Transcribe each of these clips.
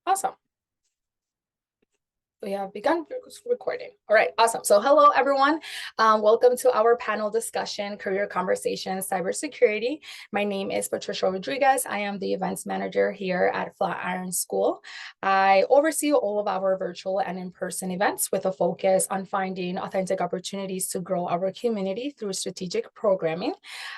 Awesome. We have begun recording. All right, awesome. So hello, everyone. Welcome to our panel discussion, Career Conversations, Cybersecurity. My name is Patricia Rodriguez. I am the events manager here at Flatiron School. I oversee all of our virtual and in-person events with a focus on finding authentic opportunities to grow our community through strategic programming.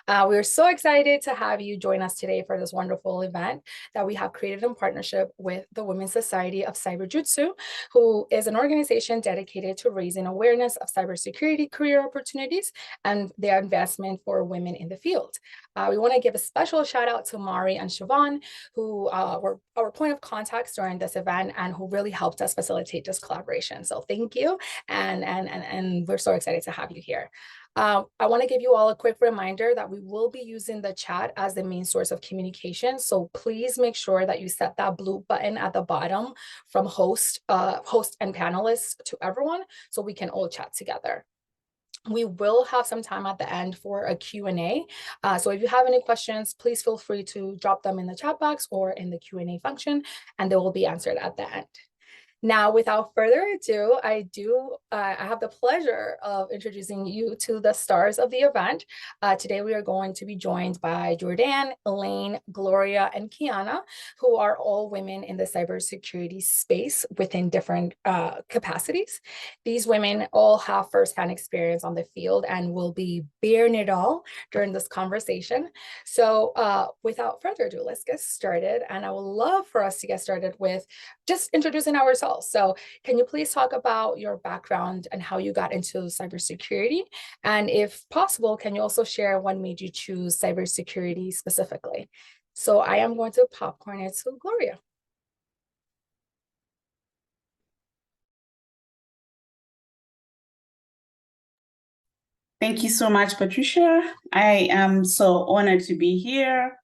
We're so excited to have you join us today for this wonderful event that we have created in partnership with the Women's Society of Cyberjutsu, who is an organization dedicated to raising awareness of cybersecurity career opportunities and their investment for women in the field. We want to give a special shout out to Mari and Siobhan, who were our point of contacts during this event and who really helped us facilitate this collaboration. So thank you, and we're so excited to have you here. I want to give you all a quick reminder that we will be using the chat as the main source of communication. So please make sure that you set that blue button at the bottom from host and panelists to everyone so we can all chat together. We will have some time at the end for a Q&A. So if you have any questions, please feel free to drop them in the chat box or in the Q&A function, and they will be answered at the end. Now, without further ado, I have the pleasure of introducing you to the stars of the event. Today, we are going to be joined by Jordan, Elaine, Gloria, and Kiana, who are all women in the cybersecurity space within different capacities. These women all have firsthand experience on the field and will be bearing it all during this conversation. So without further ado, let's get started. And I would love for us to get started with just introducing ourselves. So can you please talk about your background and how you got into cybersecurity? And if possible, can you also share what made you choose cybersecurity specifically? So I am going to popcorn it to Gloria. Thank you so much, Patricia. I am so honored to be here.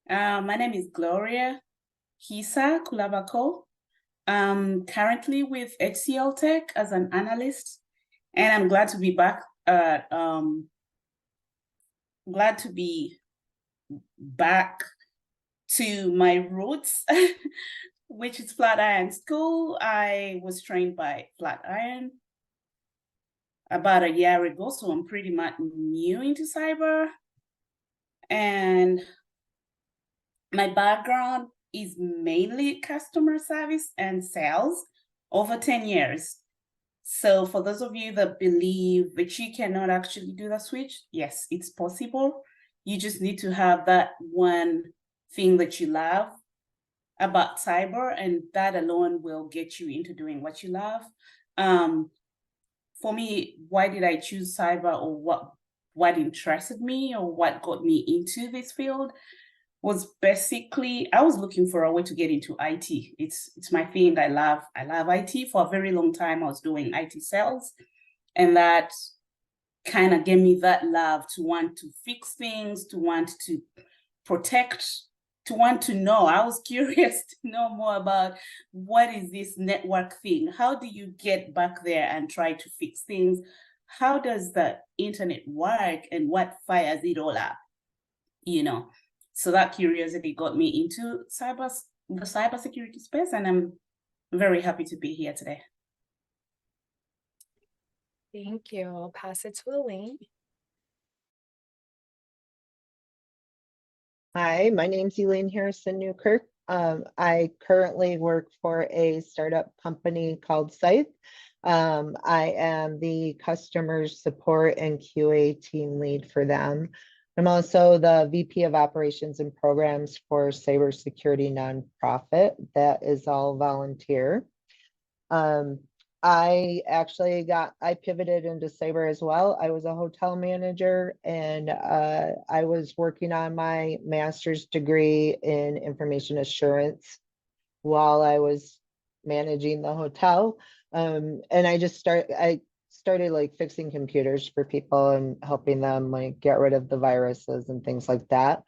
My name is Gloria Hisa Kulabako. Currently with HCL Tech as an analyst, and I'm glad to be back. Glad to be back to my roots, which is Flatiron School. I was trained by Flatiron about a year ago, so I'm pretty much new into cyber. And my background is mainly customer service and sales over 10 years. So for those of you that believe that you cannot actually do the switch, yes, it's possible. You just need to have that one thing that you love about cyber, and that alone will get you into doing what you love. For me, why did I choose cyber, or what interested me, or what got me into this field was basically I was looking for a way to get into IT. It's my thing. I love IT. For a very long time, I was doing IT sales, and that kind of gave me that love to want to fix things, to want to protect, to want to know. I was curious to know more about what is this network thing? How do you get back there and try to fix things? How does the internet work, and what fires it all up? So that curiosity got me into the cybersecurity space, and I'm very happy to be here today. Thank you. I'll pass it to Elaine. Hi, my name's Elaine Harrison Newkirk. I currently work for a startup company called Scythe. I am the customer support and QA team lead for them. I'm also the VP of Operations and Programs for Cybersecurity nonprofit. That is all volunteer. I pivoted into cyber as well. I was a hotel manager, and I was working on my master's degree in information assurance while I was managing the hotel. And I started like fixing computers for people and helping them like get rid of the viruses and things like that.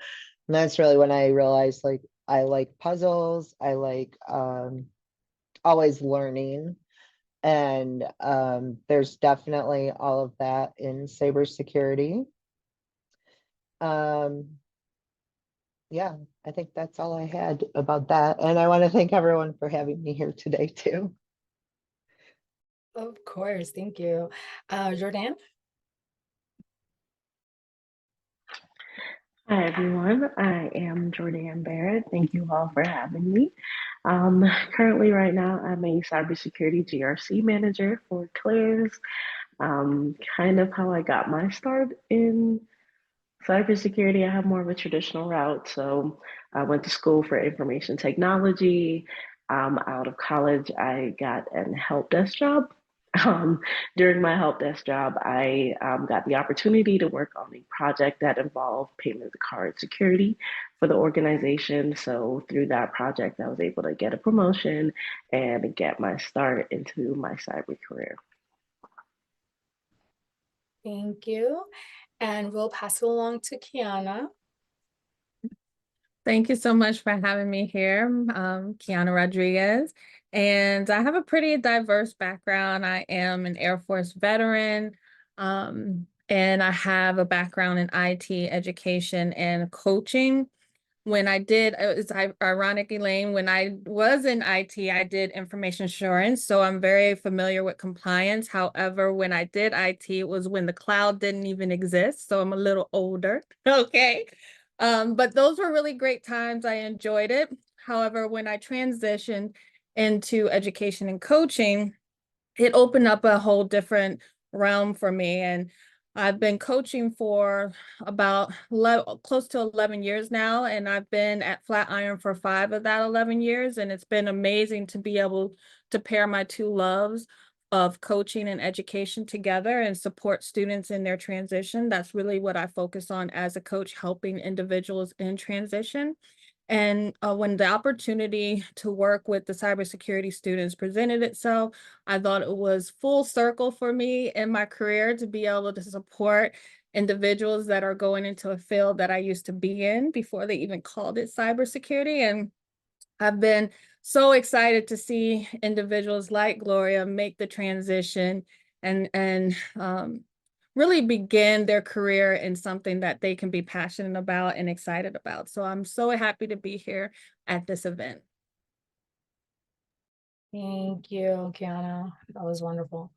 And that's really when I realized like I like puzzles. I like always learning. And there's definitely all of that in cybersecurity. yeah, I think that's all I had about that. And I want to thank everyone for having me here today too. Of course, thank you. Jordan? Hi, everyone. I am Jordan Barrett. Thank you all for having me. Currently, right now, I'm a cybersecurity GRC manager for Claire's. Kind of how I got my start in cybersecurity. I have more of a traditional route. So I went to school for information technology. Out of college, I got an help desk job. Um, During my help desk job, I got the opportunity to work on a project that involved payment card security for the organization. So through that project, I was able to get a promotion and get my start into my cyber career. Thank you. And we'll pass it along to Kiana. Thank you so much for having me here, Kiana Rodriguez. And I have a pretty diverse background. I am an Air Force veteran, and I have a background in IT education and coaching. When I did, it's ironic, Elaine, when I was in IT, I did information assurance. So I'm very familiar with compliance. However, when I did IT, it was when the cloud didn't even exist. So I'm a little older. Okay. But those were really great times. I enjoyed it. However, when I transitioned into education and coaching, it opened up a whole different realm for me. And I've been coaching for about close to 11 years now. And I've been at Flatiron for 5 of that 11 years. And it's been amazing to be able to pair my two loves of coaching and education together and support students in their transition. That's really what I focus on as a coach, helping individuals in transition. And when the opportunity to work with the cybersecurity students presented itself, I thought it was full circle for me in my career to be able to support individuals that are going into a field that I used to be in before they even called it cybersecurity. And I've been so excited to see individuals like Gloria make the transition and really begin their career in something that they can be passionate about and excited about. So I'm so happy to be here at this event. Thank you, Kiana. That was wonderful.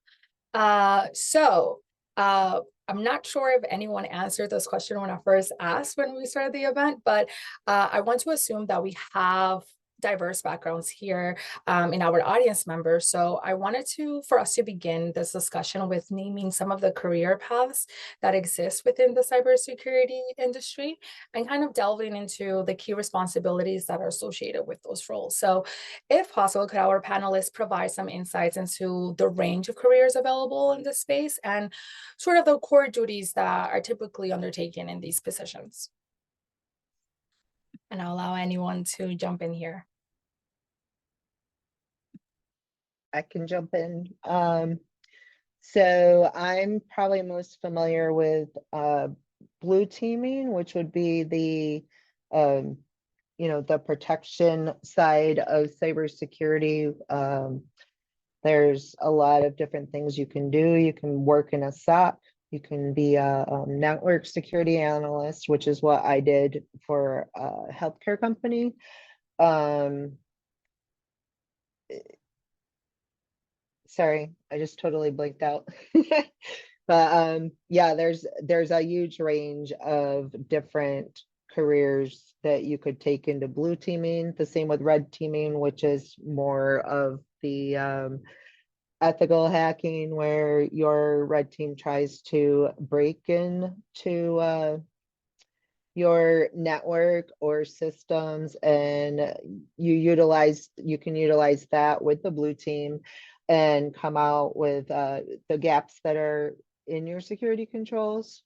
So I'm not sure if anyone answered this question when I first asked when we started the event, but I want to assume that we have diverse backgrounds here in our audience members. So I wanted for us to begin this discussion with naming some of the career paths that exist within the cybersecurity industry and kind of delving into the key responsibilities that are associated with those roles. So if possible, could our panelists provide some insights into the range of careers available in this space and sort of the core duties that are typically undertaken in these positions? And I'll allow anyone to jump in here. I can jump in. So I'm probably most familiar with blue teaming, which would be the the protection side of cybersecurity. There's a lot of different things you can do. You can work in a SOC. You can be a network security analyst, which is what I did for a healthcare company. Sorry, I just totally blanked out. But yeah, there's a huge range of different careers that you could take into blue teaming. The same with red teaming, which is more of the ethical hacking, where your red team tries to break into your network or systems, and you can utilize that with the blue team and come out with the gaps that are in your security controls.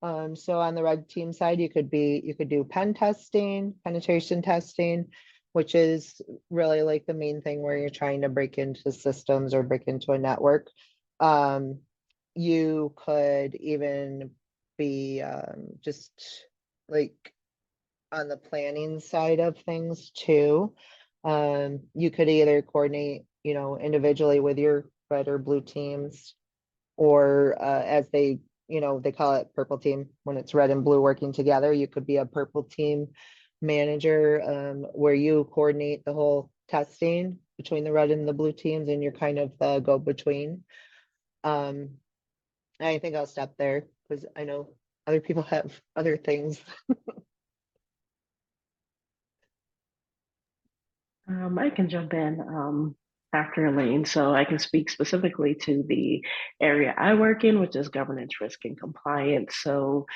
So on the red team side, you could do pen testing, penetration testing, which is really like the main thing where you're trying to break into systems or break into a network. You could even be just like on the planning side of things too. You could either coordinate, individually with your red or blue teams, or as they call it purple team when it's red and blue working together. You could be a purple team manager, where you coordinate the whole testing between the red and the blue teams, and you're kind of the go-between. I think I'll stop there because I know other people have other things. I can jump in after Elaine, so I can speak specifically to the area I work in, which is governance, risk, and compliance. So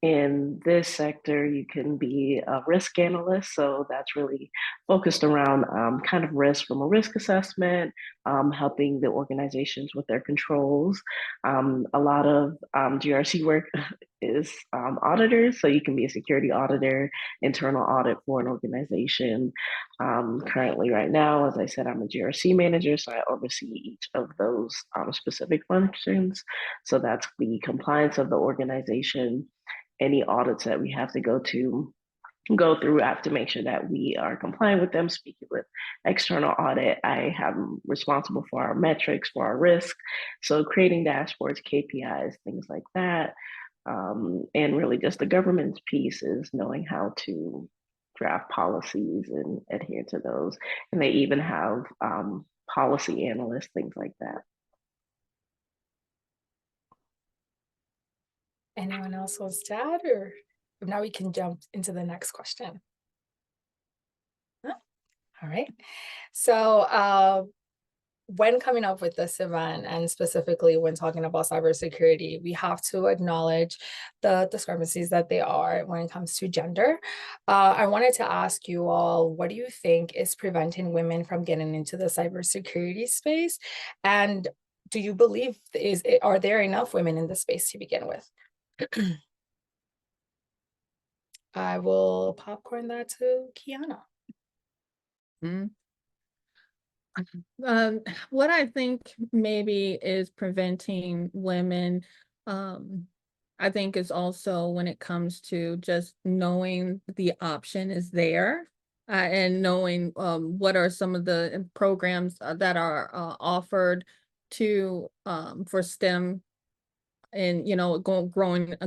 in this sector, you can be a risk analyst. So that's really focused around kind of risk from a risk assessment, helping the organizations with their controls. A lot of GRC work is auditors. So you can be a security auditor, internal audit for an organization. Currently, right now, as I said, I'm a GRC manager. So I oversee each of those specific functions. So that's the compliance of the organization, any audits that we have to go through, I have to make sure that we are compliant with them. Speaking with external audit, I am responsible for our metrics, for our risk. So creating dashboards, KPIs, things like that. And really just the government's piece is knowing how to draft policies and adhere to those. And they even have policy analysts, things like that. Anyone else wants to add, or now we can jump into the next question? Huh? All right. So when coming up with this event, and specifically when talking about cybersecurity, we have to acknowledge the discrepancies that they are when it comes to gender. I wanted to ask you all, what do you think is preventing women from getting into the cybersecurity space? And do you believe, are there enough women in the space to begin with? I will popcorn that to Kiana. What I think maybe is preventing women, I think is also when it comes to just knowing the option is there, and knowing what are some of the programs that are offered to for STEM, and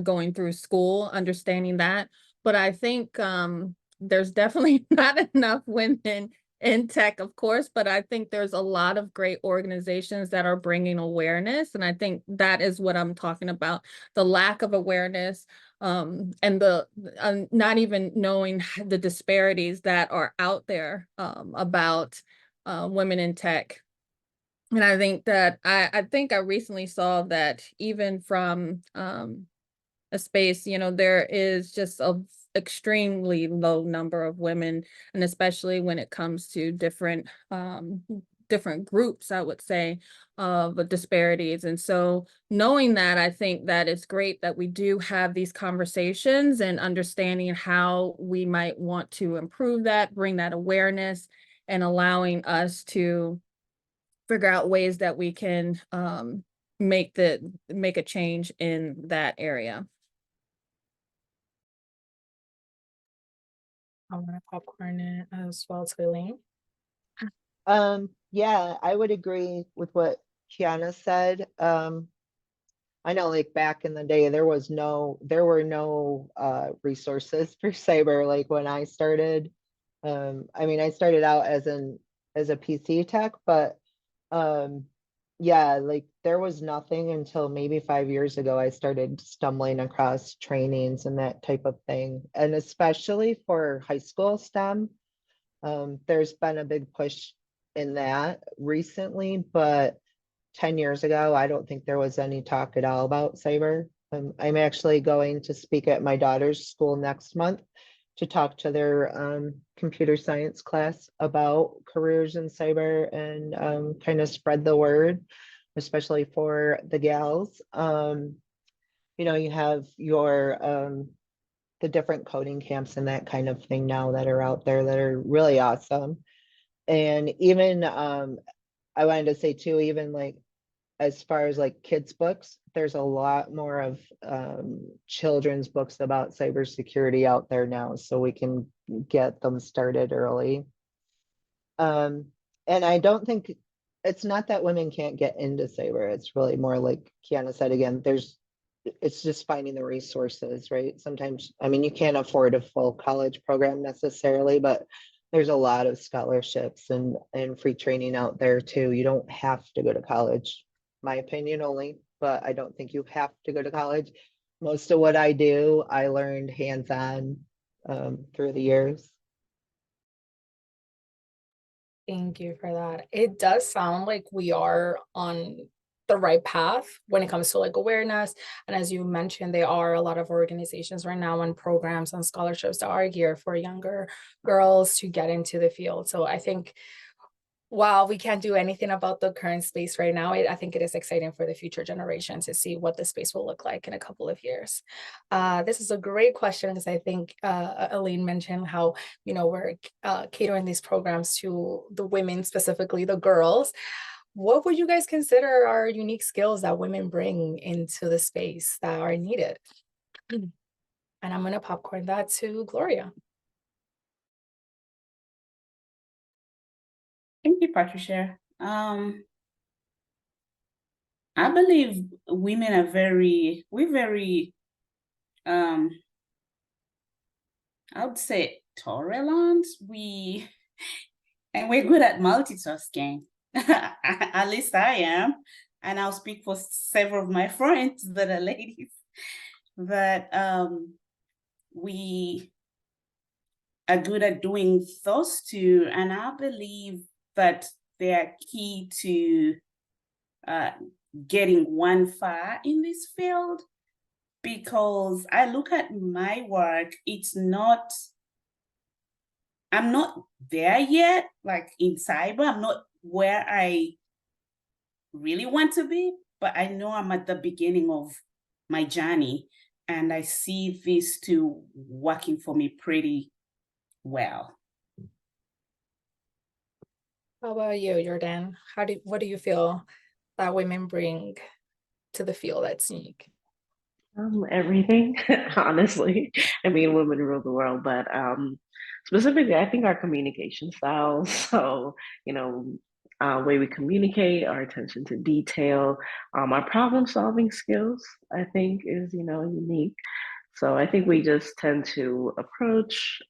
going through school, understanding that. But I think there's definitely not enough women in tech, of course, but I think there's a lot of great organizations that are bringing awareness, and I think that is what I'm talking about: the lack of awareness, and the not even knowing the disparities that are out there about women in tech. And I think that I recently saw that even from a space, there is just a extremely low number of women, and especially when it comes to different groups, I would say, of disparities. And so knowing that, I think that it's great that we do have these conversations and understanding how we might want to improve that, bring that awareness, and allowing us to figure out ways that we can make a change in that area. I want to popcorn it as well to Elaine. Yeah, I would agree with what Kiana said. I know, like, back in the day, there were no resources for cyber. Like when I started, I mean, I started out as a PC tech, but yeah, like there was nothing until maybe 5 years ago. I started stumbling across trainings and that type of thing. And especially for high school STEM, there's been a big push in that recently, but 10 years ago, I don't think there was any talk at all about cyber. I'm actually going to speak at my daughter's school next month to talk to their computer science class about careers in cyber and kind of spread the word, especially for the gals. You have the different coding camps and that kind of thing now that are out there that are really awesome. And even I wanted to say too, even like as far as like kids books, there's a lot more of children's books about cybersecurity out there now, so we can get them started early. And I don't think it's not that women can't get into cyber. It's really more like Kiana said again, there's it's just finding the resources, right? Sometimes, I mean, you can't afford a full college program necessarily, but there's a lot of scholarships and free training out there too. You don't have to go to college, my opinion only, but I don't think you have to go to college. Most of what I do, I learned hands-on through the years. Thank you for that. It does sound like we are on the right path when it comes to like awareness. And as you mentioned, there are a lot of organizations right now and programs and scholarships that are geared for younger girls to get into the field. So I think while we can't do anything about the current space right now, I think it is exciting for the future generation to see what the space will look like in a couple of years. This is a great question because I think Aline mentioned how, we're catering these programs to the women, specifically the girls. What would you guys consider are unique skills that women bring into the space that are needed? And I'm going to popcorn that to Gloria. Thank you, Patricia. I believe women are we're very, I would say tolerant. And we're good at multitasking. At least I am. And I'll speak for several of my friends that are ladies, that we are good at doing those two. And I believe that they are key to getting one far in this field, because I look at my work, I'm not there yet, like in cyber, I'm not where I really want to be, but I know I'm at the beginning of my journey, and I see these two working for me pretty well. How about you, Jordan? What do you feel that women bring to the field that's unique? Everything, honestly. I mean, women rule the world, but specifically, I think our communication styles. So, way we communicate, our attention to detail, our problem solving skills, I think is, unique. So I think we just tend to approach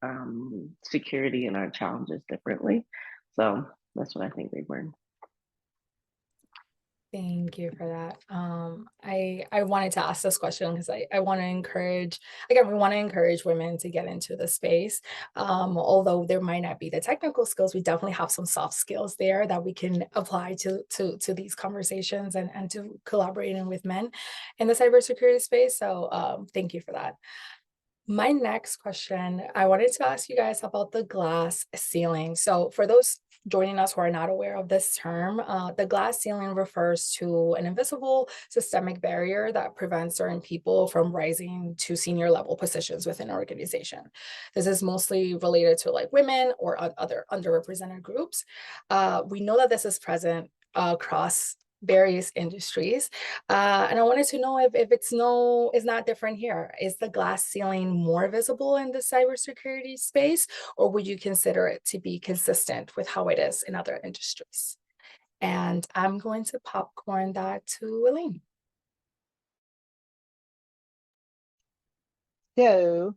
security and our challenges differently. So that's what I think they bring. Thank you for that. I wanted to ask this question because I want to encourage, again, we want to encourage women to get into the space. Although there might not be the technical skills, we definitely have some soft skills there that we can apply to these conversations and to collaborating with men in the cybersecurity space. So thank you for that. My next question, I wanted to ask you guys about the glass ceiling. So for those joining us who are not aware of this term, the glass ceiling refers to an invisible systemic barrier that prevents certain people from rising to senior level positions within an organization. This is mostly related to like women or other underrepresented groups. We know that this is present across various industries. And I wanted to know if it's not different here. Is the glass ceiling more visible in the cybersecurity space, or would you consider it to be consistent with how it is in other industries? And I'm going to popcorn that to Elaine. So,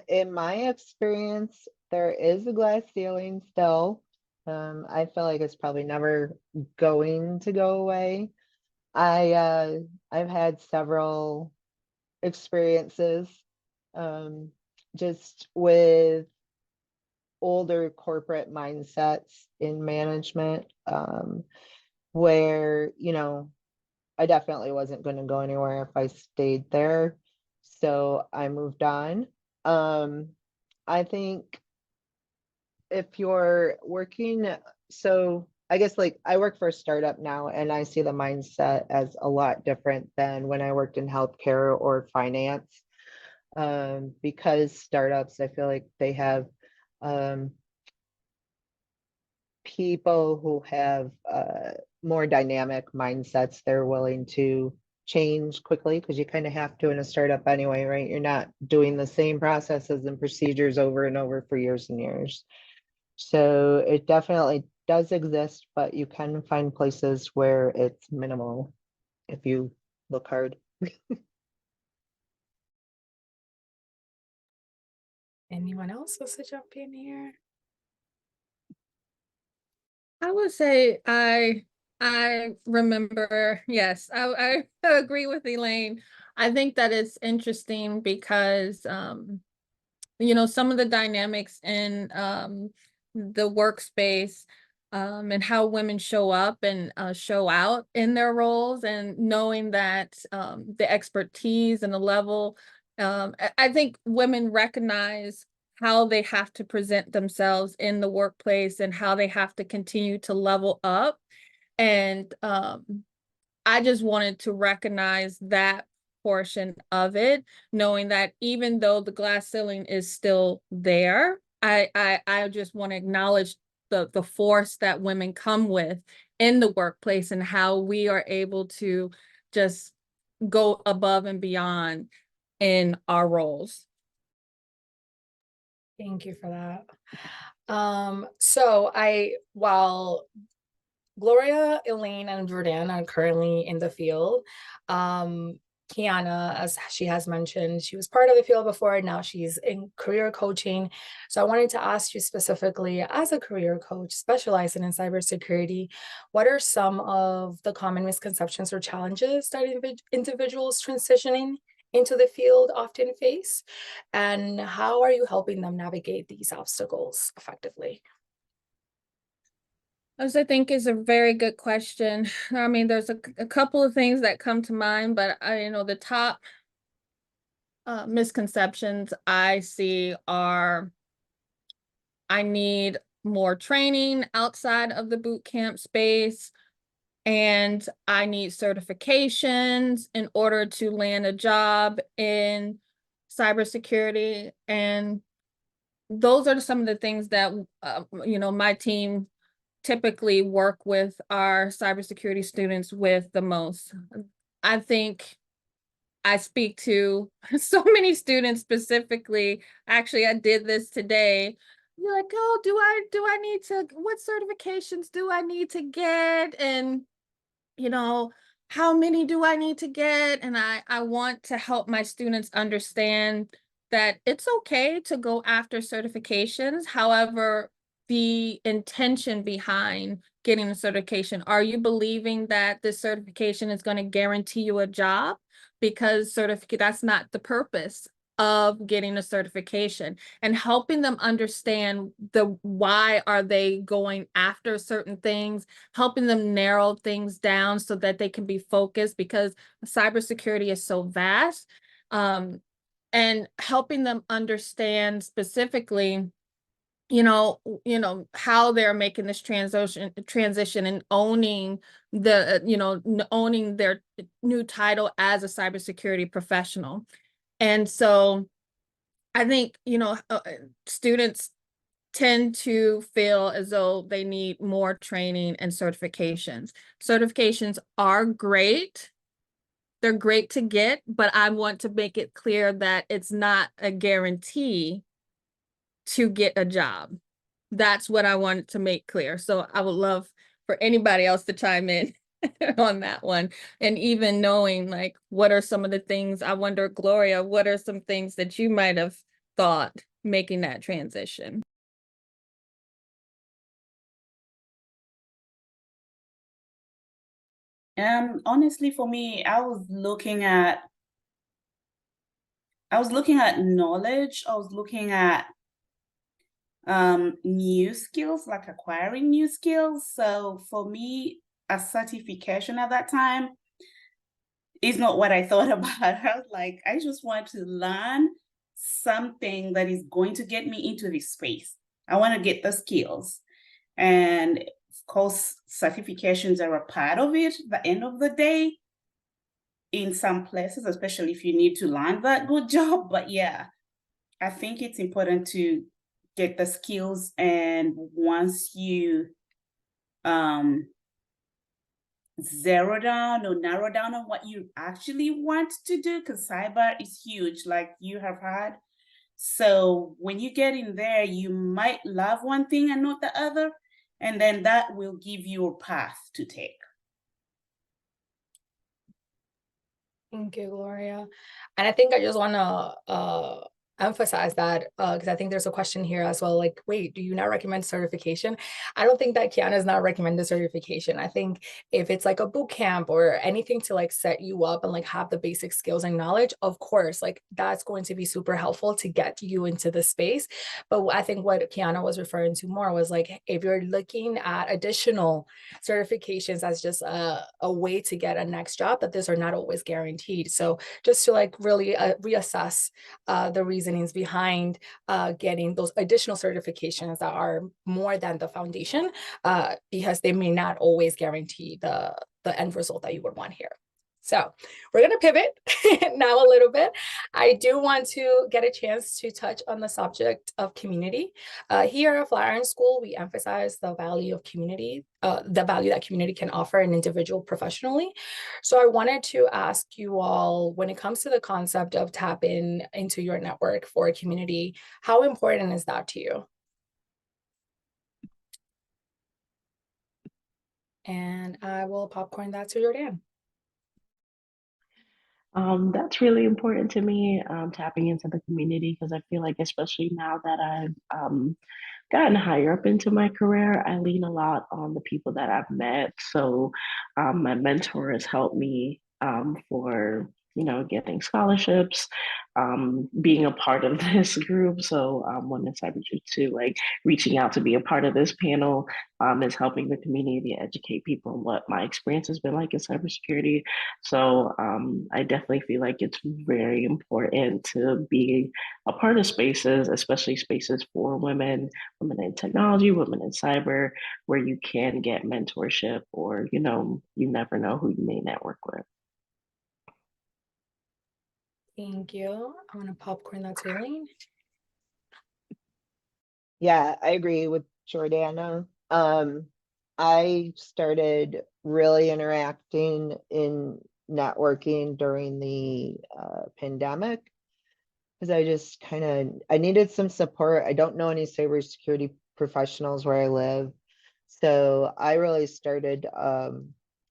in my experience, there is a glass ceiling still. I feel like it's probably never going to go away. I've had several experiences, just with older corporate mindsets in management, where, I definitely wasn't going to go anywhere if I stayed there. So I moved on. I think if you're working, so I guess like I work for a startup now and I see the mindset as a lot different than when I worked in healthcare or finance. Because startups, I feel like they have people who have more dynamic mindsets. They're willing to change quickly because you kind of have to in a startup anyway, right? You're not doing the same processes and procedures over and over for years and years. So it definitely does exist, but you can find places where it's minimal if you look hard. Anyone else wants to jump in here? I would say I remember, yes, I agree with Elaine. I think that it's interesting because some of the dynamics in the workspace, and how women show up and show out in their roles, and knowing that the expertise and the level, I think women recognize how they have to present themselves in the workplace and how they have to continue to level up. And I just wanted to recognize that portion of it, knowing that even though the glass ceiling is still there, I just want to acknowledge the force that women come with in the workplace and how we are able to just go above and beyond in our roles. Thank you for that. So while Gloria, Elaine, and Jordan are currently in the field, Kiana, as she has mentioned, she was part of the field before, and now she's in career coaching. So I wanted to ask you specifically, as a career coach specializing in cybersecurity, what are some of the common misconceptions or challenges that individuals transitioning into the field often face? And how are you helping them navigate these obstacles effectively? As I think is a very good question. I mean, there's a couple of things that come to mind, but the top misconceptions I see are, I need more training outside of the boot camp space, and I need certifications in order to land a job in cybersecurity. And those are some of the things that my team typically work with our cybersecurity students with the most. I think I speak to so many students specifically. Actually, I did this today. You're like, oh, do I need to, what certifications do I need to get? And, how many do I need to get? And I want to help my students understand that it's okay to go after certifications. However, the intention behind getting a certification, are you believing that this certification is going to guarantee you a job? Because that's not the purpose of getting a certification, and helping them understand the why are they going after certain things, helping them narrow things down so that they can be focused, because cybersecurity is so vast, and helping them understand specifically how they're making this transition and owning owning their new title as a cybersecurity professional. And so I think students tend to feel as though they need more training and certifications. Certifications are great. They're great to get, but I want to make it clear that it's not a guarantee to get a job. That's what I wanted to make clear. So I would love for anybody else to chime in on that one. And even knowing, like, what are some of the things, I wonder, Gloria, what are some things that you might have thought making that transition? Honestly, for me, I was looking at knowledge. I was looking at new skills, like acquiring new skills. So for me, a certification at that time is not what I thought about. I was like, I just want to learn something that is going to get me into this space. I want to get the skills. And of course, certifications are a part of it. At the end of the day, in some places, especially if you need to land that good job. But yeah, I think it's important to get the skills, and once you zero down or narrow down on what you actually want to do, because cyber is huge, like you have had. So when you get in there, you might love one thing and not the other, and then that will give you a path to take. Thank you, Gloria. And I think I just want to emphasize that because I think there's a question here as well, like, wait, do you not recommend certification? I don't think that Kiana is not recommended certification. I think if it's like a boot camp or anything to like set you up and like have the basic skills and knowledge, of course, like that's going to be super helpful to get you into the space. But I think what Kiana was referring to more was like, if you're looking at additional certifications as just a way to get a next job, that those are not always guaranteed. So just to like really reassess the reasonings behind getting those additional certifications that are more than the foundation, because they may not always guarantee the end result that you would want here. So we're going to pivot now a little bit. I do want to get a chance to touch on the subject of community. Here at Flatiron School, we emphasize the value of community, the value that community can offer an individual professionally. So I wanted to ask you all, when it comes to the concept of tapping into your network for a community, how important is that to you? And I will popcorn that to Jordan. That's really important to me, tapping into the community, because I feel like, especially now that I've gotten higher up into my career, I lean a lot on the people that I've met. So my mentor has helped me for, getting scholarships, being a part of this group. So when in Cyberjutsu, like reaching out to be a part of this panel is helping the community educate people on what my experience has been like in cybersecurity. So I definitely feel like it's very important to be a part of spaces, especially spaces for women in technology, women in cyber, where you can get mentorship, or, you never know who you may network with. Thank you. I'm going to popcorn that to Elaine. Yeah, I agree with Jordana. I started really interacting in networking during the pandemic, because I just I needed some support. I don't know any cybersecurity professionals where I live. So I really started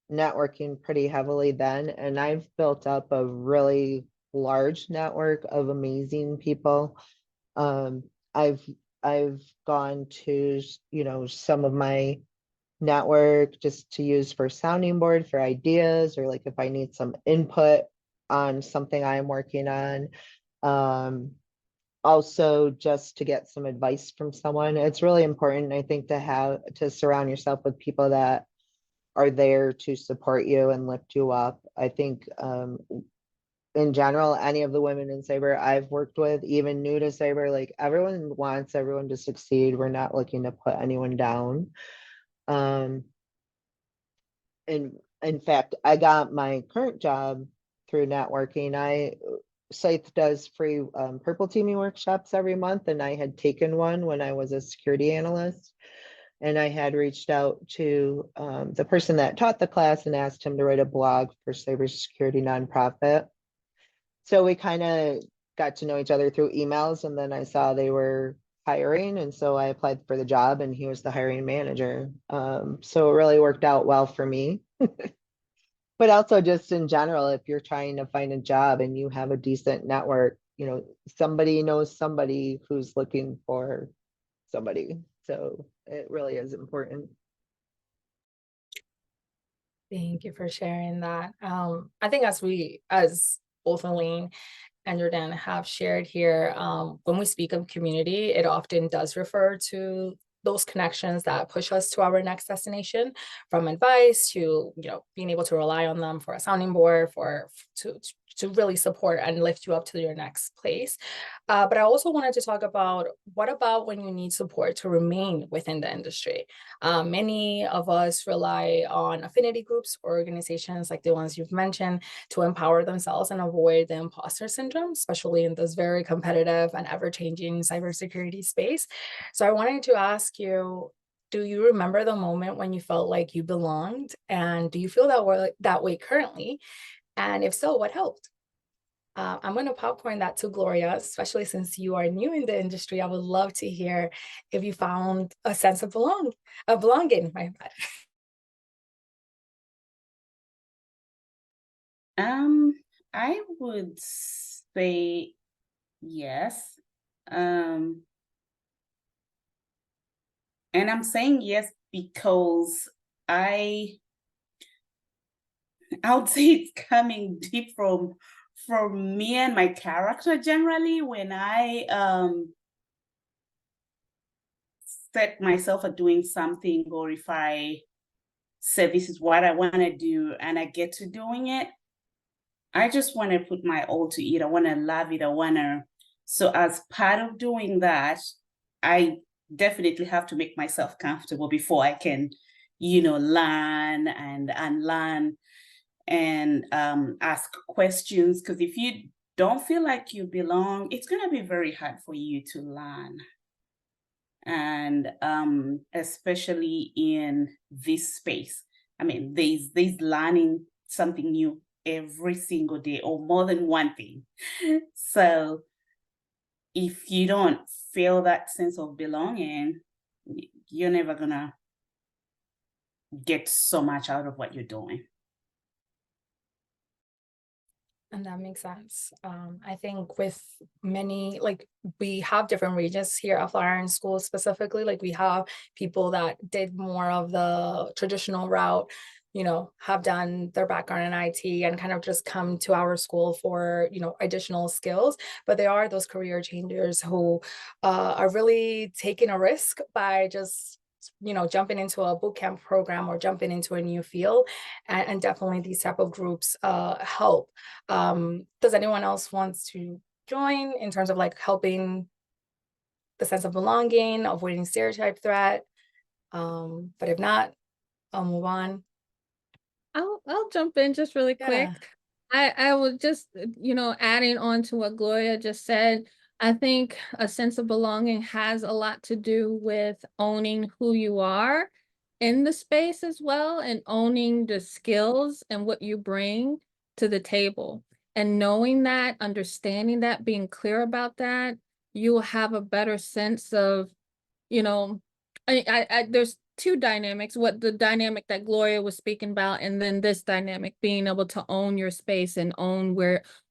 networking pretty heavily then, and I've built up a really large network of amazing people. Um, I've I've gone to, some of my network just to use for sounding board for ideas, or like if I need some input on something I'm working on. Also just to get some advice from someone. It's really important, I think, to surround yourself with people that are there to support you and lift you up. I think in general, any of the women in cyber I've worked with, even new to cyber, like everyone wants everyone to succeed. We're not looking to put anyone down. And in fact, I got my current job through networking. Scythe does free purple teaming workshops every month, and I had taken one when I was a security analyst. And I had reached out to the person that taught the class and asked him to write a blog for cybersecurity nonprofit. So we kind of got to know each other through emails, and then I saw they were hiring, and so I applied for the job, and he was the hiring manager. So it really worked out well for me. But also just in general, if you're trying to find a job and you have a decent network, somebody knows somebody who's looking for somebody. So it really is important. Thank you for sharing that. I think as both Elaine and Jordan have shared here, when we speak of community, it often does refer to those connections that push us to our next destination, from advice to being able to rely on them for a sounding board, to really support and lift you up to your next place. But I also wanted to talk about, what about when you need support to remain within the industry? Many of us rely on affinity groups or organizations like the ones you've mentioned to empower themselves and avoid the imposter syndrome, especially in this very competitive and ever-changing cybersecurity space. So I wanted to ask you, do you remember the moment when you felt like you belonged? And do you feel that way currently? And if so, what helped? I'm going to popcorn that to Gloria, especially since you are new in the industry. I would love to hear if you found a sense of belonging. My bad. I would say yes. And I'm saying yes because I would say it's coming deep from me and my character generally. When I set myself at doing something, or if I say this is what I want to do and I get to doing it, I just want to put my all to it. I want to love it. So as part of doing that, I definitely have to make myself comfortable before I can, learn and unlearn and ask questions. Because if you don't feel like you belong, it's going to be very hard for you to learn. And especially in this space, I mean, there's learning something new every single day, or more than one thing. So if you don't feel that sense of belonging, you're never gonna get so much out of what you're doing. And that makes sense. I think with many, like, we have different regions here at Flatiron School specifically. Like, we have people that did more of the traditional route, have done their background in IT and kind of just come to our school for, additional skills. But there are those career changers who are really taking a risk by just jumping into a boot camp program or jumping into a new field, and definitely these type of groups help. Does anyone else want to join in terms of like helping the sense of belonging, avoiding stereotype threat? But if not, I'll move on. I'll jump in just really quick. Yeah. I would just, adding on to what Gloria just said, I think a sense of belonging has a lot to do with owning who you are in the space as well, and owning the skills and what you bring to the table. And knowing that, understanding that, being clear about that, you will have a better sense of, you know, there's two dynamics, what the dynamic that Gloria was speaking about, and then this dynamic, being able to own your space and own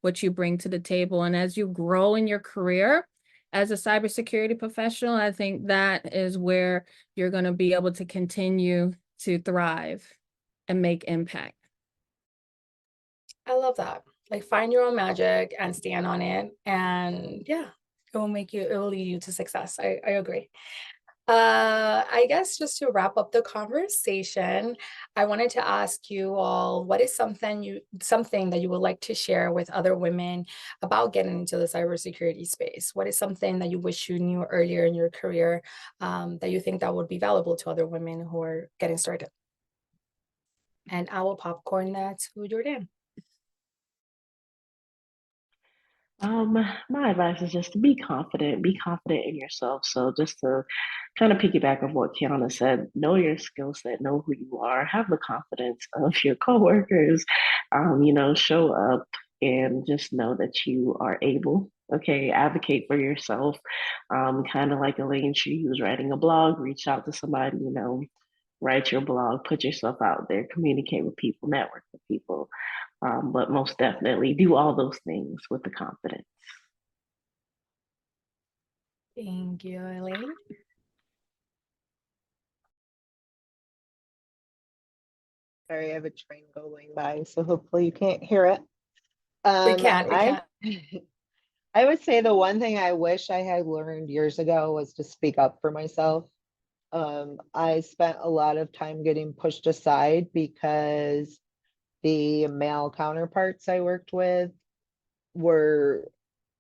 what you bring to the table. And as you grow in your career as a cybersecurity professional, I think that is where you're going to be able to continue to thrive and make impact. I love that. Like, find your own magic and stand on it. And yeah, it will lead you to success. I agree. I guess just to wrap up the conversation, I wanted to ask you all, what is something that you would like to share with other women about getting into the cybersecurity space? What is something that you wish you knew earlier in your career, that you think that would be valuable to other women who are getting started? And I will popcorn that to Jordan. My advice is just to be confident in yourself. So just to kind of piggyback of what Kiana said, know your skill set, know who you are, have the confidence of your coworkers, show up and just know that you are able. Okay, advocate for yourself. Kind of like Elaine, she was writing a blog, reach out to somebody, write your blog, put yourself out there, communicate with people, network with people. But most definitely do all those things with the confidence. Thank you, Elaine. Sorry, I have a train going by, so hopefully you can't hear it. We can't. I would say the one thing I wish I had learned years ago was to speak up for myself. I spent a lot of time getting pushed aside because the male counterparts I worked with the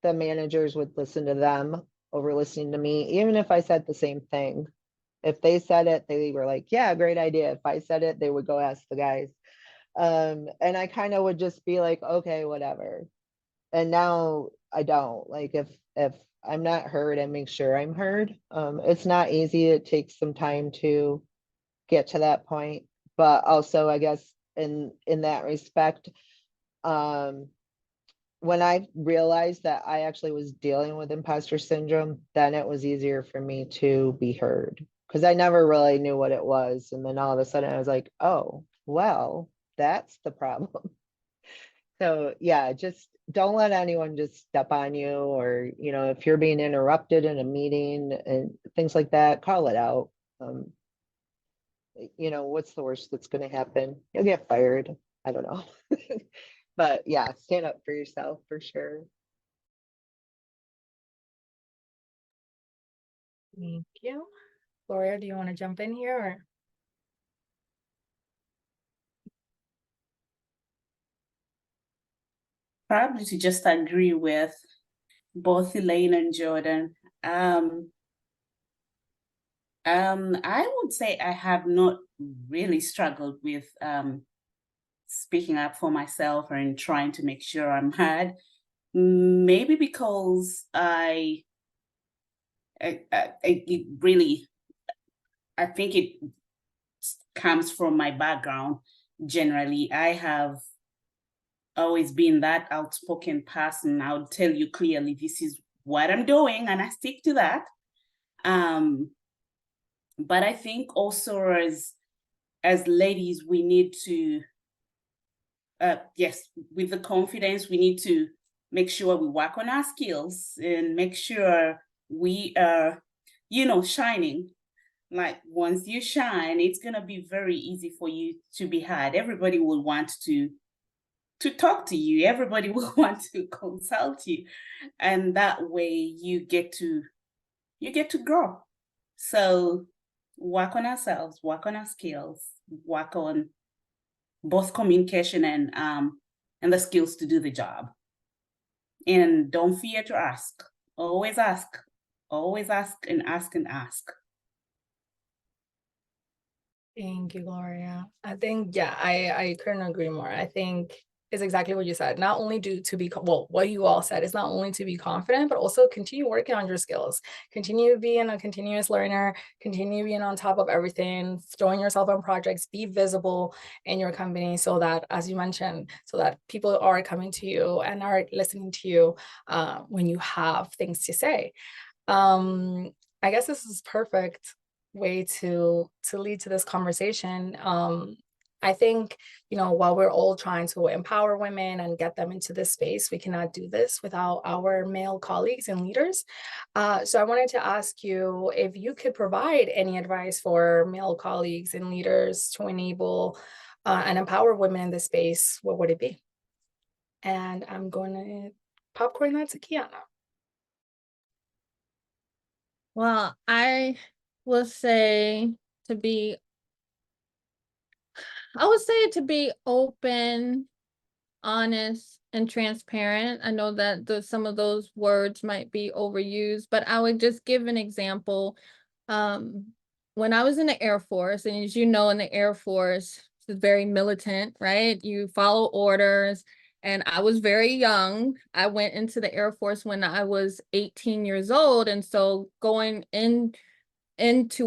managers would listen to them over listening to me, even if I said the same thing. If they said it, they were like, yeah, great idea. If I said it, they would go ask the guys. And I kind of would just be like, okay, whatever. And now I don't. Like, if I'm not heard, I make sure I'm heard. It's not easy. It takes some time to get to that point. But also, I guess in that respect, when I realized that I actually was dealing with imposter syndrome, then it was easier for me to be heard, because I never really knew what it was. And then all of a sudden I was like, oh, well, that's the problem. So yeah, just don't let anyone just step on you, or, if you're being interrupted in a meeting and things like that, call it out. What's the worst that's going to happen? You'll get fired. I don't know. But yeah, stand up for yourself for sure. Thank you. Gloria, do you want to jump in here? Or? Probably to just agree with both Elaine and Jordan. I would say I have not really struggled with speaking up for myself and trying to make sure I'm heard. Maybe because I think it comes from my background. Generally, I have always been that outspoken person. I would tell you clearly, this is what I'm doing, and I stick to that. But I think also as ladies, we need to, yes, with the confidence, we need to make sure we work on our skills and make sure we are, shining. Like once you shine, it's gonna be very easy for you to be heard. Everybody will want to talk to you. Everybody will want to consult you, and that way you get to grow. So work on ourselves, work on our skills, work on both communication and the skills to do the job. And don't fear to ask. Always ask. Always ask and ask and ask. Thank you, Gloria. I think, yeah, I couldn't agree more. I think it's exactly what you said. Not only what you all said is not only to be confident, but also continue working on your skills. Continue being a continuous learner, continue being on top of everything, throwing yourself on projects, be visible in your company so that, as you mentioned, so that people are coming to you and are listening to you when you have things to say. I guess this is perfect way to lead to this conversation. I think, while we're all trying to empower women and get them into this space, we cannot do this without our male colleagues and leaders. So I wanted to ask you if you could provide any advice for male colleagues and leaders to enable and empower women in this space. What would it be? And I'm going to popcorn that to Kiana. Well, I would say to be open, honest, and transparent. I know that some of those words might be overused, but I would just give an example. When I was in the Air Force, and as you know, in the Air Force, it's very militant, right? You follow orders. And I was very young. I went into the Air Force when I was 18 years old. And so going into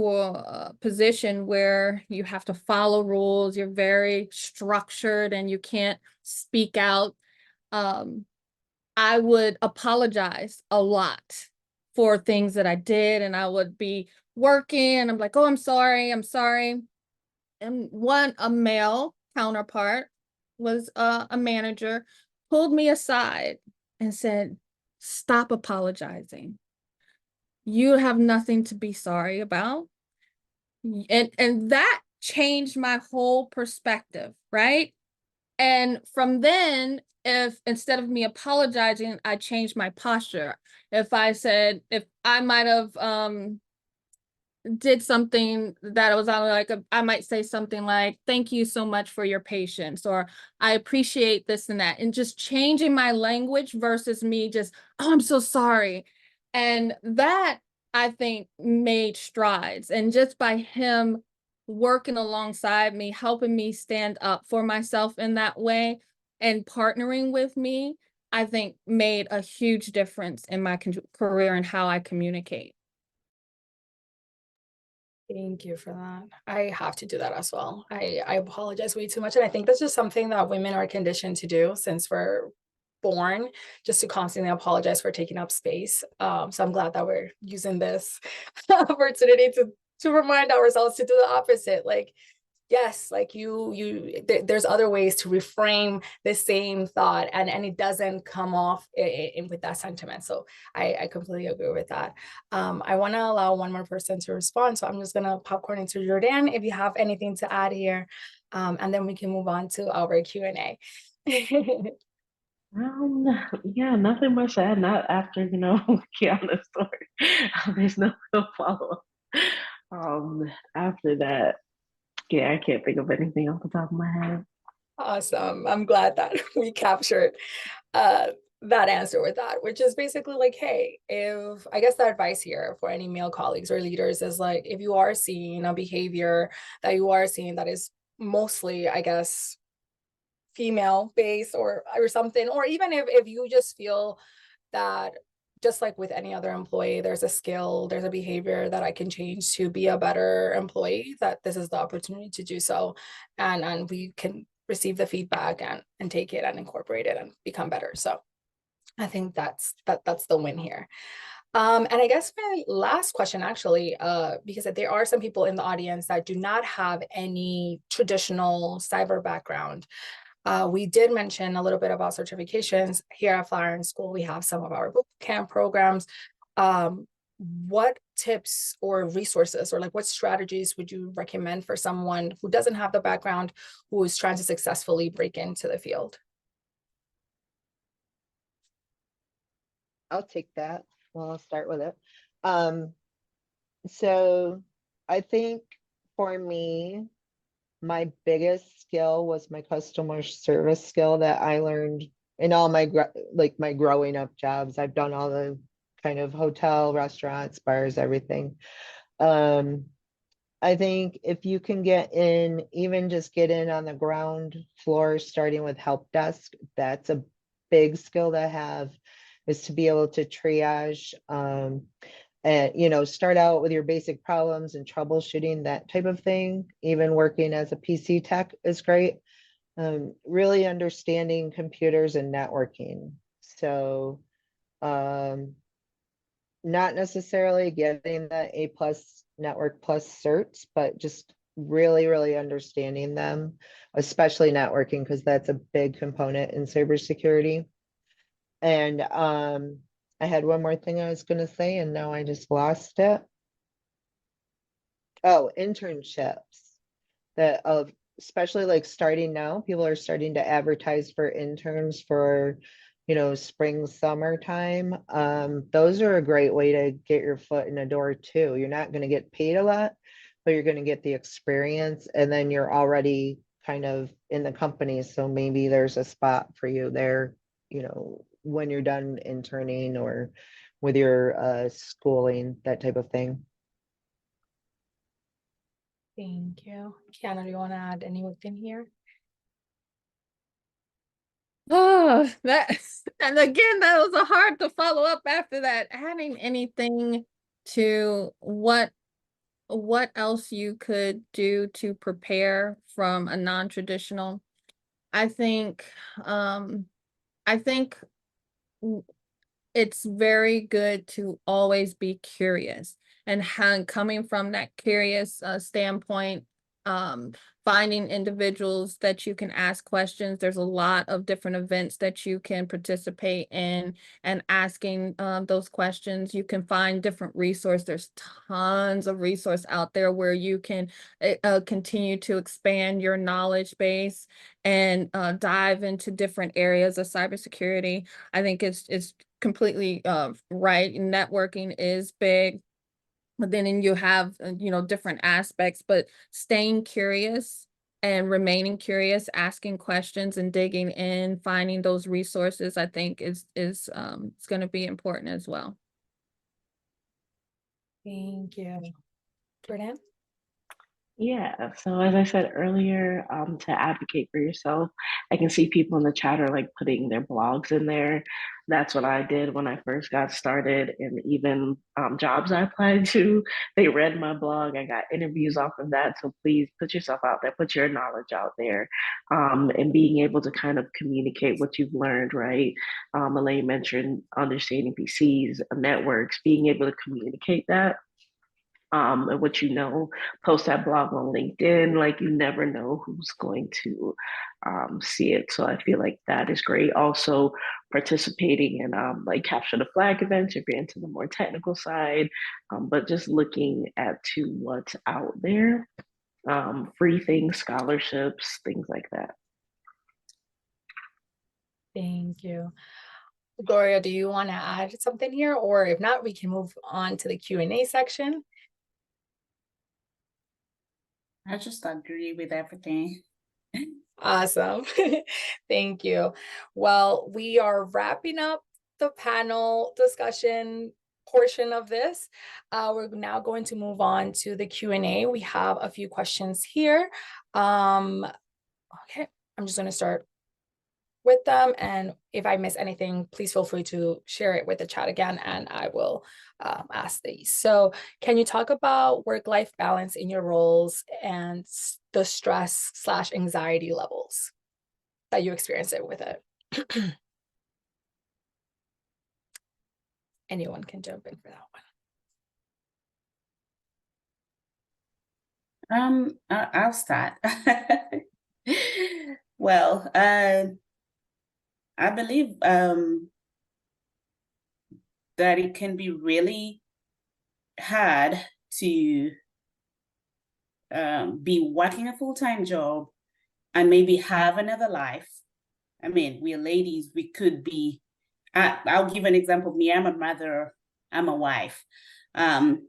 a position where you have to follow rules, you're very structured and you can't speak out. I would apologize a lot for things that I did, and I would be working and I'm like, oh, I'm sorry. And a male counterpart was a manager, pulled me aside and said, stop apologizing. You have nothing to be sorry about. And that changed my whole perspective, right? And from then, if instead of me apologizing, I changed my posture. If I might have did something that was like I might say something like, thank you so much for your patience, or I appreciate this and that, and just changing my language versus me just, oh, I'm so sorry. And that, I think, made strides. And just by him working alongside me, helping me stand up for myself in that way and partnering with me, I think made a huge difference in my career and how I communicate. Thank you for that. I have to do that as well. I apologize way too much. And I think that's just something that women are conditioned to do since we're born, just to constantly apologize for taking up space. So I'm glad that we're using this opportunity to remind ourselves to do the opposite. Like, yes, like there's other ways to reframe the same thought, and it doesn't come off with that sentiment. So I completely agree with that. I want to allow one more person to respond, so I'm just gonna popcorn into Jordan if you have anything to add here, and then we can move on to our Q&A. Yeah, nothing much to add. Not after Kiana's story. There's no follow up. After that, yeah, I can't think of anything off the top of my head. Awesome. I'm glad that we captured that answer with that, which is basically like, hey, if I guess the advice here for any male colleagues or leaders is like, if you are seeing a behavior that you are seeing that is mostly, I guess, female based or something, or even if you just feel that, just like with any other employee, there's a skill, there's a behavior that I can change to be a better employee, that this is the opportunity to do so, and we can receive the feedback and take it and incorporate it and become better. So I think that's the win here. And I guess my last question, actually, because there are some people in the audience that do not have any traditional cyber background. We did mention a little bit about certifications here at Flatiron School. We have some of our boot camp programs. What tips or resources, or like what strategies would you recommend for someone who doesn't have the background, who is trying to successfully break into the field? I'll take that. Well, I'll start with it. So I think for me, my biggest skill was my customer service skill that I learned in all my my growing up jobs. I've done all the kind of hotel, restaurants, bars, everything. I think if you can get in, even just get in on the ground floor, starting with help desk, that's a big skill to have, is to be able to triage, and start out with your basic problems and troubleshooting, that type of thing. Even working as a PC tech is great. Really understanding computers and networking. So not necessarily getting the A+ Network Plus certs, but just really understanding them, especially networking, because that's a big component in cybersecurity. And I had one more thing I was going to say, and now I just lost it. Oh, internships. That especially like starting now, people are starting to advertise for interns for, spring, summertime. Those are a great way to get your foot in the door too. You're not going to get paid a lot, but you're going to get the experience, and then you're already kind of in the company. So maybe there's a spot for you there, when you're done interning or with your schooling, that type of thing. Thank you. Kiana, do you want to add anything here? Oh, and again, that was a hard to follow up after that. Adding anything to what else you could do to prepare from a non-traditional. I think I think it's very good to always be curious, and coming from that curious standpoint, um, finding individuals that you can ask questions. There's a lot of different events that you can participate in, and asking those questions. You can find different resources. There's tons of resource out there where you can continue to expand your knowledge base and dive into different areas of cybersecurity. I think it's completely right. Networking is big, but then you have different aspects, but staying curious and remaining curious, asking questions and digging in, finding those resources, I think is it's going to be important as well. Thank you. Jordan? Yeah, so as I said earlier, to advocate for yourself, I can see people in the chat are like putting their blogs in there. That's what I did when I first got started, and even jobs I applied to, they read my blog. I got interviews off of that. So please put yourself out there, put your knowledge out there, and being able to kind of communicate what you've learned, right? Elaine mentioned understanding PCs, networks, being able to communicate that. and what you know, post that blog on LinkedIn. Like you never know who's going to see it. So I feel like that is great. Also participating in like capture the flag events if you're into the more technical side, but just looking at to what's out there, free things, scholarships, things like that. Thank you. Gloria, do you want to add something here? Or if not, we can move on to the Q&A section. I just agree with everything. Awesome. Thank you. Well, we are wrapping up the panel discussion portion of this. We're now going to move on to the Q&A. We have a few questions here. Okay, I'm just going to start with them, and if I miss anything, please feel free to share it with the chat again, and I will ask these. So can you talk about work-life balance in your roles and the stress/anxiety levels that you experience it with it? Anyone can jump in for that one. I'll start. Well, I believe that it can be really hard to be working a full-time job and maybe have another life. I mean, we're ladies, we could be, I'll give an example of me. I'm a mother, I'm a wife. And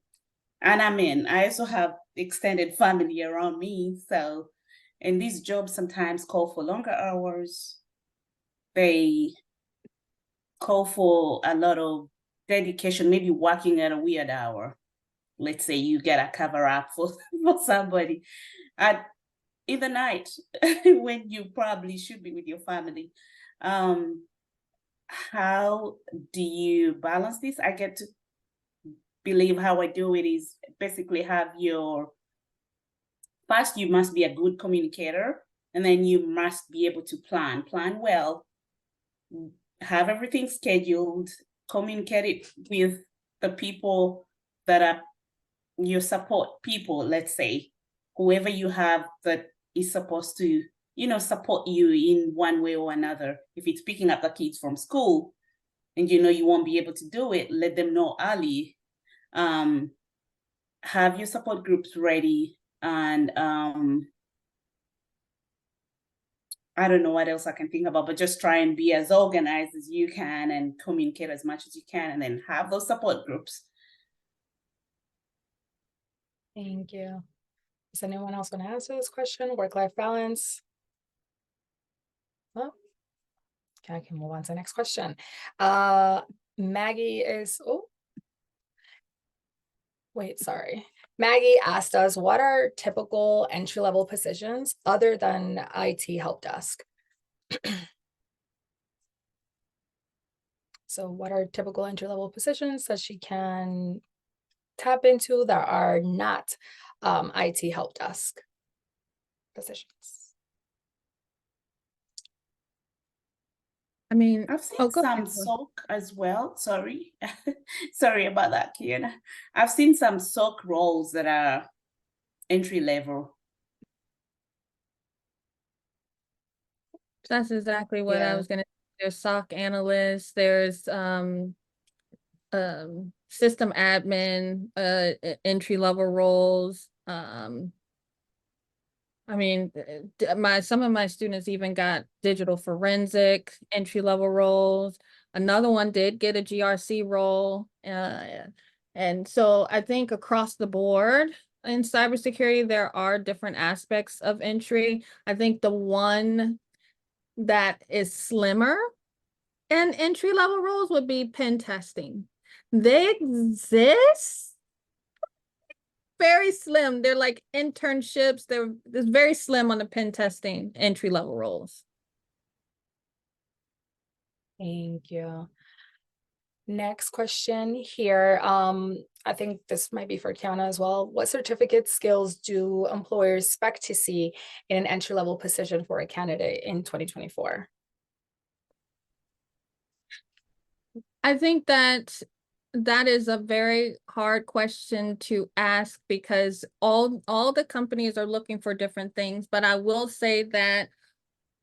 I also have extended family around me. So, and these jobs sometimes call for longer hours. They call for a lot of dedication, maybe working at a weird hour. Let's say you get a cover up for somebody in the night when you probably should be with your family. How do you balance this? I get to believe how I do it is basically first you must be a good communicator, and then you must be able to plan well, have everything scheduled, communicate it with the people that are your support people, let's say, whoever you have that is supposed to, support you in one way or another. If it's picking up the kids from school and you won't be able to do it, let them know early. Have your support groups ready, and I don't know what else I can think about, but just try and be as organized as you can and communicate as much as you can, and then have those support groups. Thank you. Is anyone else going to answer this question? Work-life balance? Oh, okay, I can move on to the next question. Maggie asked us, what are typical entry-level positions other than IT help desk? So what are typical entry-level positions that she can tap into that are not IT help desk positions? I mean, I've seen some SOC as well. Sorry. Sorry about that, Kiana. I've seen some SOC roles that are entry level. That's exactly what I was going to say. There's SOC analysts, there's system admin, entry level roles. I mean, some of my students even got digital forensic entry level roles. Another one did get a GRC role. And so I think across the board in cybersecurity, there are different aspects of entry. I think the one that is slimmer and entry level roles would be pen testing. They exist, very slim. They're like internships. They're very slim on the pen testing entry level roles. Thank you. Next question here. I think this might be for Kiana as well. What certificate skills do employers expect to see in an entry-level position for a candidate in 2024? I think that that is a very hard question to ask because all the companies are looking for different things, but I will say that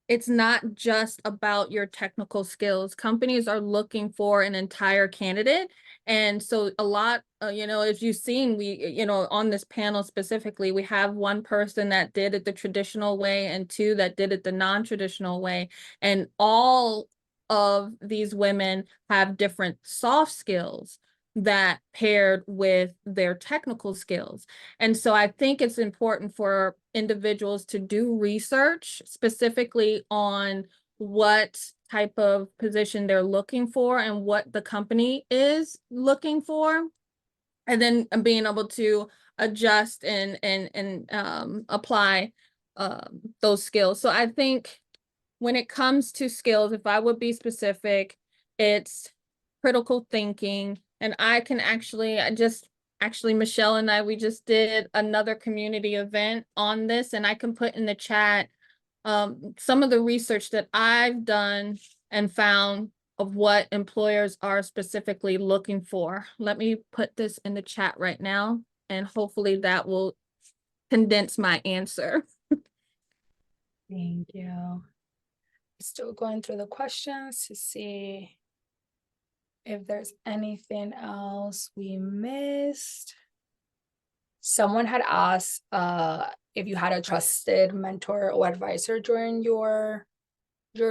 it's not just about your technical skills. Companies are looking for an entire candidate. And so a lot, as you've seen, on this panel specifically, we have one person that did it the traditional way and two that did it the non-traditional way. And all of these women have different soft skills that paired with their technical skills. And so I think it's important for individuals to do research specifically on what type of position they're looking for and what the company is looking for, and then being able to adjust and apply those skills. So I think when it comes to skills, if I would be specific, it's critical thinking. And I can actually, Michelle and we just did another community event on this, and I can put in the chat some of the research that I've done and found of what employers are specifically looking for. Let me put this in the chat right now, and hopefully that will condense my answer. Thank you. Still going through the questions to see if there's anything else we missed. Someone had asked if you had a trusted mentor or advisor during your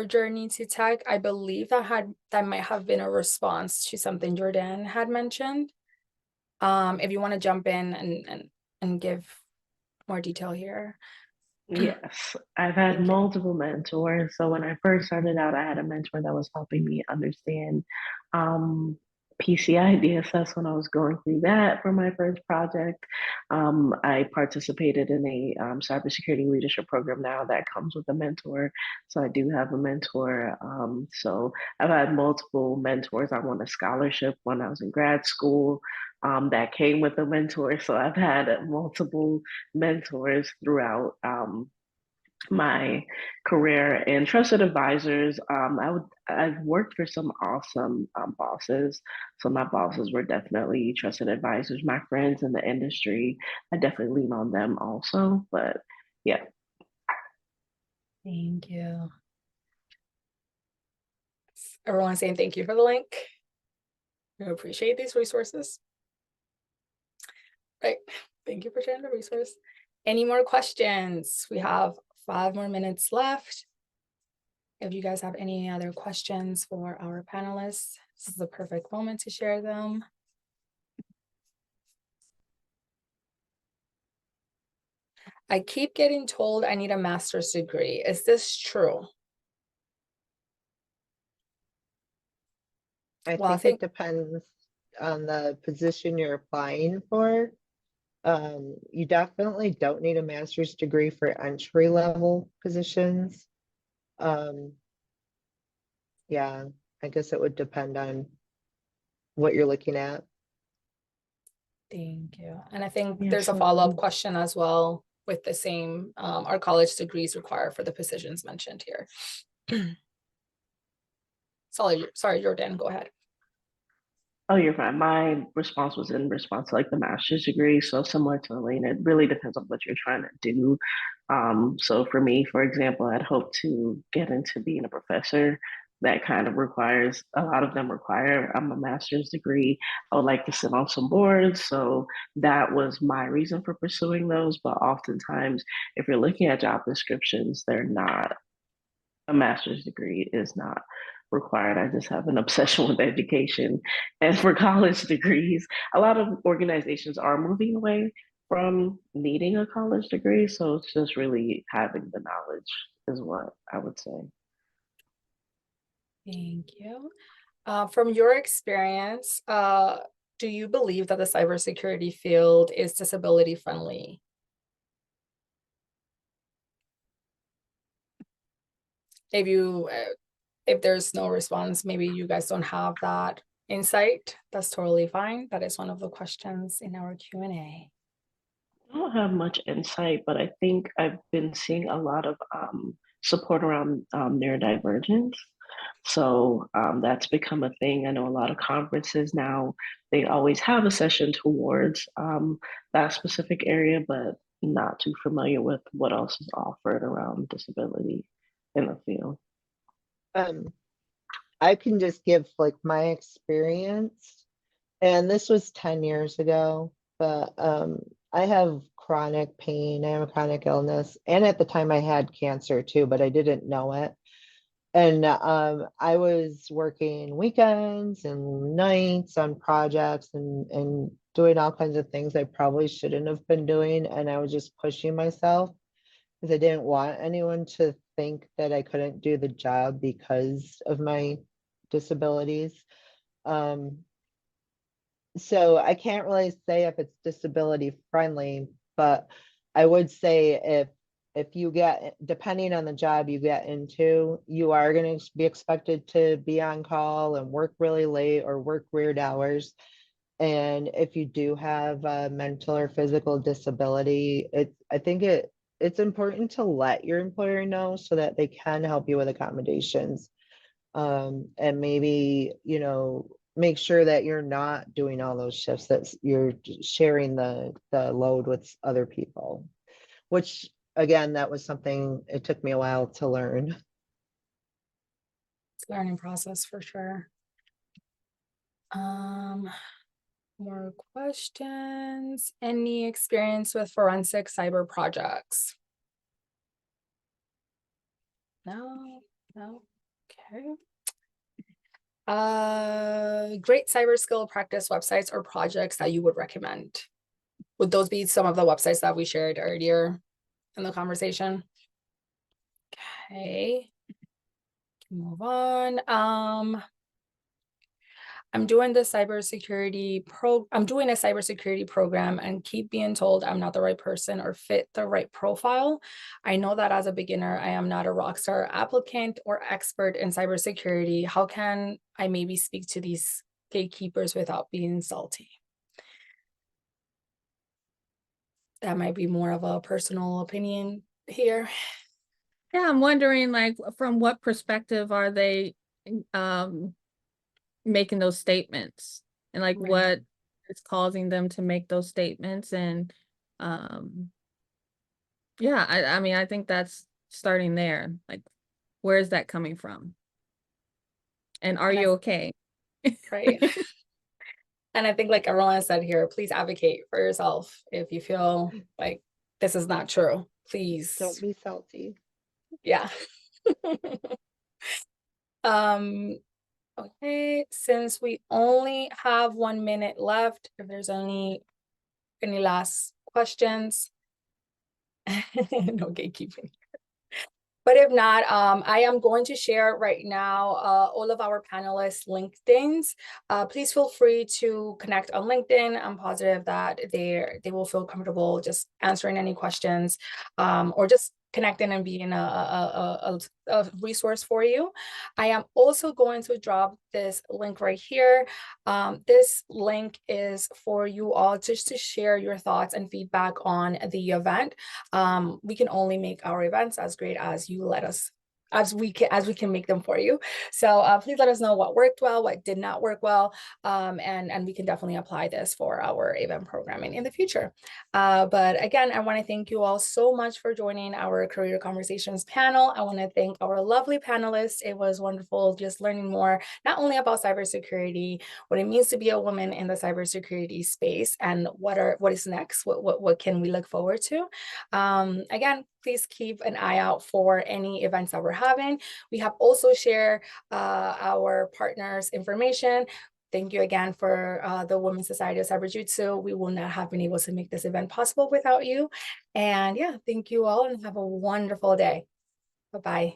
journey to tech. I believe that might have been a response to something Jordan had mentioned. If you want to jump in and give more detail here. Yes, I've had Thank you. multiple mentors. So when I first started out, I had a mentor that was helping me understand PCI DSS when I was going through that for my first project. I participated in a cybersecurity leadership program now that comes with a mentor. So I do have a mentor. So I've had multiple mentors. I won a scholarship when I was in grad school that came with a mentor. So I've had multiple mentors throughout my career, and trusted advisors. I've worked for some awesome bosses. So my bosses were definitely trusted advisors. My friends in the industry, I definitely lean on them also. But yeah. Thank you. Everyone saying thank you for the link. We appreciate these resources. Right. Thank you for sharing the resource. Any more questions? We have 5 more minutes left. If you guys have any other questions for our panelists, this is the perfect moment to share them. I keep getting told I need a master's degree. Is this true? I Well, think it depends on the position you're applying for. You definitely don't need a master's degree for entry level positions. Yeah, I guess it would depend on what you're looking at. Thank you. And I think Yeah, there's a so- follow-up question as well with the same, are college degrees required for the positions mentioned here? Sorry, Jordan, go ahead. Oh, you're fine. My response was in response to like the master's degree. So similar to Elaine, it really depends on what you're trying to do. So for me, for example, I'd hope to get into being a professor. That kind of requires, a lot of them require a master's degree. I would like to sit on some boards. So that was my reason for pursuing those. But oftentimes, if you're looking at job descriptions, they're not, a master's degree is not required. I just have an obsession with education. And for college degrees, a lot of organizations are moving away from needing a college degree. So it's just really having the knowledge is what I would say. Thank you. From your experience, do you believe that the cybersecurity field is disability friendly? If there's no response, maybe you guys don't have that insight. That's totally fine. That is one of the questions in our Q&A. I don't have much insight, but I think I've been seeing a lot of support around neurodivergence. So that's become a thing. I know a lot of conferences now, they always have a session towards that specific area, but not too familiar with what else is offered around disability in the field. Um, I can just give like my experience, and this was 10 years ago, but I have chronic pain, I have a chronic illness, and at the time I had cancer too, but I didn't know it. And I was working weekends and nights on projects and doing all kinds of things I probably shouldn't have been doing. And I was just pushing myself because I didn't want anyone to think that I couldn't do the job because of my disabilities. So I can't really say if it's disability friendly, but I would say if you get, depending on the job you get into, you are going to be expected to be on call and work really late or work weird hours. And if you do have a mental or physical disability, I think it's important to let your employer know so that they can help you with accommodations. And maybe, make sure that you're not doing all those shifts, that you're sharing the load with other people, which again, that was something it took me a while to learn. It's a learning process for sure. More questions. Any experience with forensic cyber projects? No. Okay. Great cyber skill practice websites or projects that you would recommend. Would those be some of the websites that we shared earlier in the conversation? Okay. Move on. I'm doing a cybersecurity program and keep being told I'm not the right person or fit the right profile. I know that as a beginner, I am not a rock star applicant or expert in cybersecurity. How can I maybe speak to these gatekeepers without being salty? That might be more of a personal opinion here. Yeah, I'm wondering, like, from what perspective are they making those statements, and like what is causing them to make those statements? And yeah, I mean, I think that's starting there. Like, where is that coming from? And are you okay? Right. And I think, like everyone said here, please advocate for yourself if you feel like this is not true. Please Don't be salty. Yeah. Okay, since we only have 1 minute left, if there's any last questions. No gatekeeping. But if not, I am going to share right now all of our panelists' LinkedIns. Please feel free to connect on LinkedIn. I'm positive that they will feel comfortable just answering any questions, or just connecting and being a resource for you. I am also going to drop this link right here. This link is for you all just to share your thoughts and feedback on the event. We can only make our events as great as you let us, as we can make them for you. So please let us know what worked well, what did not work well, and we can definitely apply this for our event programming in the future. But again, I want to thank you all so much for joining our Career Conversations panel. I want to thank our lovely panelists. It was wonderful just learning more, not only about cybersecurity, what it means to be a woman in the cybersecurity space, and what is next, what can we look forward to. Again, please keep an eye out for any events that we're having. We have also shared our partners' information. Thank you again for the Women's Society of Cyberjutsu. We will not have been able to make this event possible without you. And yeah, thank you all and have a wonderful day. Bye-bye.